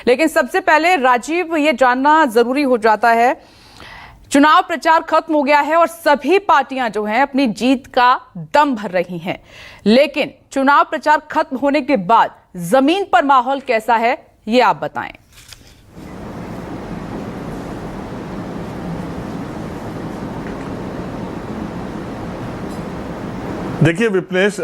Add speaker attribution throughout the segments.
Speaker 1: लेकिन सबसे पहले राजीव, ये जानना जरूरी हो जाता है, चुनाव प्रचार खत्म हो गया है और सभी पार्टियां जो हैं अपनी जीत का दम भर रही हैं, लेकिन चुनाव प्रचार खत्म होने के बाद जमीन पर माहौल कैसा है, ये आप बताएं।
Speaker 2: देखिए विप्लेश,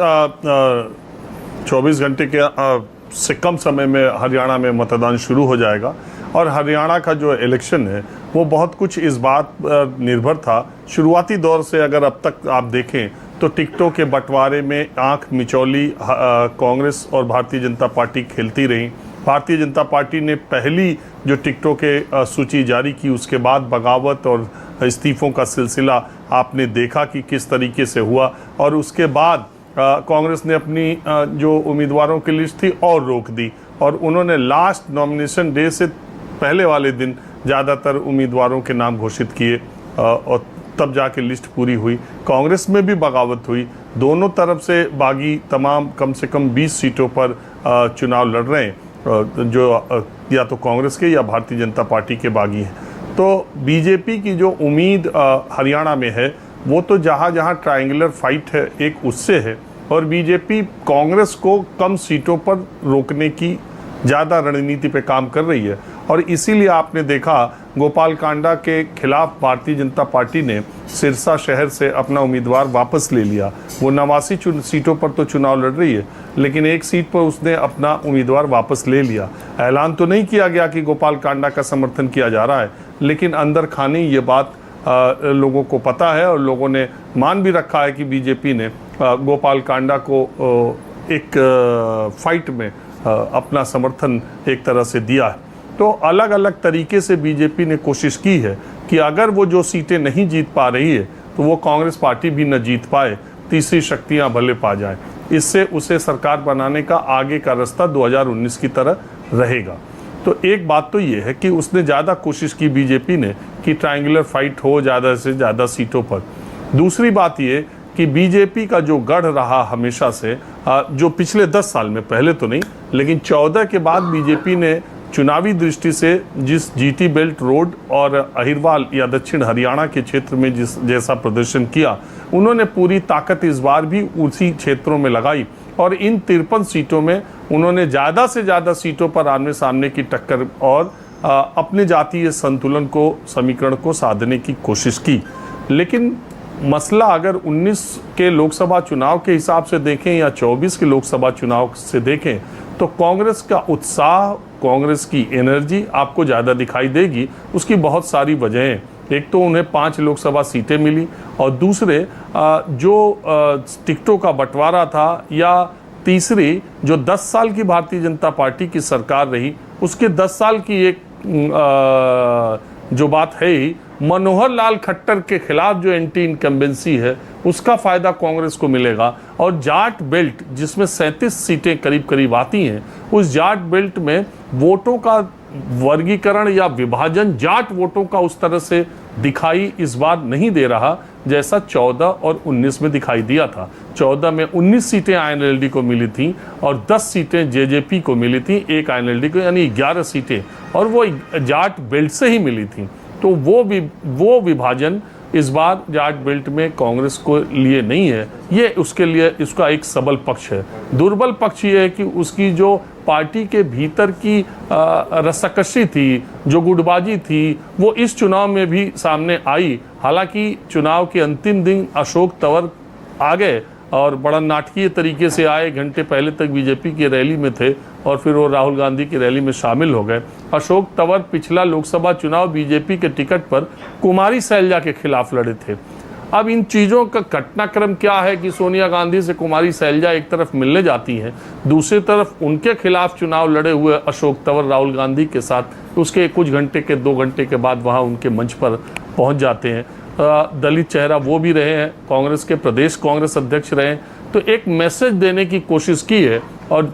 Speaker 2: 24 घंटे के से कम समय में हरियाणा में मतदान शुरू हो जाएगा और हरियाणा का जो इलेक्शन है वो बहुत कुछ इस बात पर निर्भर था। शुरुआती दौर से अगर अब तक आप देखें तो टिकटों के बंटवारे में आंख मिचौली कांग्रेस और भारतीय जनता पार्टी खेलती रही। भारतीय जनता पार्टी ने पहली जो टिकटों के सूची जारी की, उसके बाद बगावत और इस्तीफों का सिलसिला आपने देखा कि किस तरीके से हुआ और उसके बाद कांग्रेस ने अपनी जो उम्मीदवारों की लिस्ट थी और रोक दी और उन्होंने लास्ट नॉमिनेशन डे से पहले वाले दिन ज़्यादातर उम्मीदवारों के नाम घोषित किए और तब जाके लिस्ट पूरी हुई। कांग्रेस में भी बगावत हुई, दोनों तरफ से बागी तमाम कम से कम 20 सीटों पर चुनाव लड़ रहे हैं, जो या तो कांग्रेस के या भारतीय जनता पार्टी के बागी हैं। तो बीजेपी की जो उम्मीद हरियाणा में है वो तो जहाँ जहाँ ट्रायंगुलर फाइट है एक उससे है और बीजेपी कांग्रेस को कम सीटों पर रोकने की ज़्यादा रणनीति पे काम कर रही है और इसीलिए आपने देखा गोपाल कांडा के खिलाफ भारतीय जनता पार्टी ने सिरसा शहर से अपना उम्मीदवार वापस ले लिया। वो 89 सीटों पर तो चुनाव लड़ रही है, लेकिन एक सीट पर उसने अपना उम्मीदवार वापस ले लिया। ऐलान तो नहीं किया गया कि गोपाल कांडा का समर्थन किया जा रहा है, लेकिन अंदर खाने ये बात लोगों को पता है और लोगों ने मान भी रखा है कि बीजेपी ने गोपाल कांडा को एक फाइट में अपना समर्थन एक तरह से दिया है। तो अलग अलग तरीके से बीजेपी ने कोशिश की है कि अगर वो जो सीटें नहीं जीत पा रही है तो वो कांग्रेस पार्टी भी न जीत पाए, तीसरी शक्तियां भले पा जाएं। इससे उसे सरकार बनाने का आगे का रास्ता 2019 की तरह रहेगा। तो एक बात तो ये है कि उसने ज़्यादा कोशिश की बीजेपी ने कि ट्रायंगुलर फाइट हो ज़्यादा से ज़्यादा सीटों पर। दूसरी बात ये कि बीजेपी का जो गढ़ रहा हमेशा से, जो पिछले 10 साल में, पहले तो नहीं लेकिन 14 के बाद बीजेपी ने चुनावी दृष्टि से जिस जीटी बेल्ट रोड और अहिरवाल या दक्षिण हरियाणा के क्षेत्र में जैसा प्रदर्शन किया, उन्होंने पूरी ताकत इस बार भी उसी क्षेत्रों में लगाई और इन 53 सीटों में उन्होंने ज़्यादा से ज़्यादा सीटों पर आमने सामने की टक्कर और अपने जातीय संतुलन को, समीकरण को साधने की कोशिश की। लेकिन मसला अगर 19 के लोकसभा चुनाव के हिसाब से देखें या 24 के लोकसभा चुनाव से देखें तो कांग्रेस का उत्साह, कांग्रेस की एनर्जी आपको ज़्यादा दिखाई देगी। उसकी बहुत सारी वजहें, एक तो उन्हें 5 लोकसभा सीटें मिली और दूसरे जो टिकटों का बंटवारा था, या तीसरी जो 10 साल की भारतीय जनता पार्टी की सरकार रही उसके 10 साल की एक जो बात है ही, मनोहर लाल खट्टर के खिलाफ जो एंटी इनकम्बेंसी है उसका फायदा कांग्रेस को मिलेगा और जाट बेल्ट जिसमें 37 सीटें करीब करीब आती हैं, उस जाट बेल्ट में वोटों का वर्गीकरण या विभाजन जाट वोटों का उस तरह से दिखाई इस बार नहीं दे रहा जैसा 14 और 19 में दिखाई दिया था। 14 में 19 सीटें आईएनएलडी को मिली थी और 10 सीटें जेजेपी को मिली थी, एक आईएनएलडी को, यानी 11 सीटें, और वो जाट बेल्ट से ही मिली थी। तो वो विभाजन इस बार जाट बेल्ट में कांग्रेस को लिए नहीं है। ये उसके लिए इसका एक सबल पक्ष है। दुर्बल पक्ष ये है कि उसकी जो पार्टी के भीतर की रस्साकशी थी, जो गुटबाजी थी, वो इस चुनाव में भी सामने आई। हालांकि चुनाव के अंतिम दिन अशोक तंवर आ गए और बड़ा नाटकीय तरीके से आए, घंटे पहले तक बीजेपी की रैली में थे और फिर वो राहुल गांधी की रैली में शामिल हो गए। अशोक तंवर पिछला लोकसभा चुनाव बीजेपी के टिकट पर कुमारी सैलजा के खिलाफ लड़े थे। अब इन चीज़ों का घटनाक्रम क्या है कि सोनिया गांधी से कुमारी सैलजा एक तरफ मिलने जाती हैं, दूसरी तरफ उनके खिलाफ चुनाव लड़े हुए अशोक तंवर राहुल गांधी के साथ उसके कुछ घंटे के 2 घंटे के बाद वहाँ उनके मंच पर पहुँच जाते हैं। दलित चेहरा वो भी रहे हैं, कांग्रेस के प्रदेश कांग्रेस अध्यक्ष रहे हैं, तो एक मैसेज देने की कोशिश की है और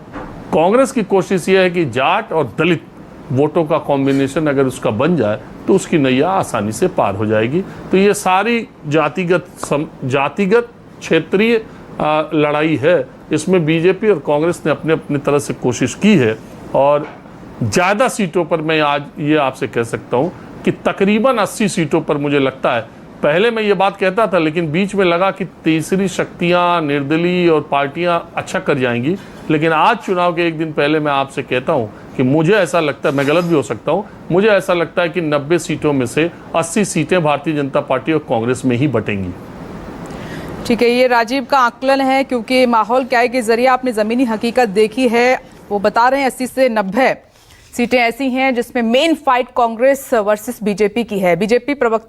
Speaker 2: कांग्रेस की कोशिश ये है कि जाट और दलित वोटों का कॉम्बिनेशन अगर उसका बन जाए तो उसकी नैया आसानी से पार हो जाएगी। तो ये सारी जातिगत क्षेत्रीय लड़ाई है, इसमें बीजेपी और कांग्रेस ने अपने अपनी तरह से कोशिश की है और ज़्यादा सीटों पर मैं आज ये आपसे कह सकता हूँ कि तकरीबन 80 सीटों पर मुझे लगता है, पहले मैं ये बात कहता था लेकिन बीच में लगा कि तीसरी शक्तियाँ, निर्दलीय और पार्टियाँ अच्छा कर जाएंगी, लेकिन आज चुनाव के एक दिन पहले मैं आपसे कहता हूँ कि मुझे ऐसा लगता है, मैं गलत भी हो सकता हूँ, मुझे ऐसा लगता है कि 90 सीटों में से 80 सीटें भारतीय जनता पार्टी और कांग्रेस में ही बटेंगी।
Speaker 1: ठीक है, ये राजीव का आकलन है, क्योंकि माहौल क्या है के जरिए आपने ज़मीनी हकीकत देखी है। वो बता रहे हैं 80 से 90 सीटें ऐसी हैं जिसमें main fight Congress versus BJP की है। बीजेपी प्रवक्ता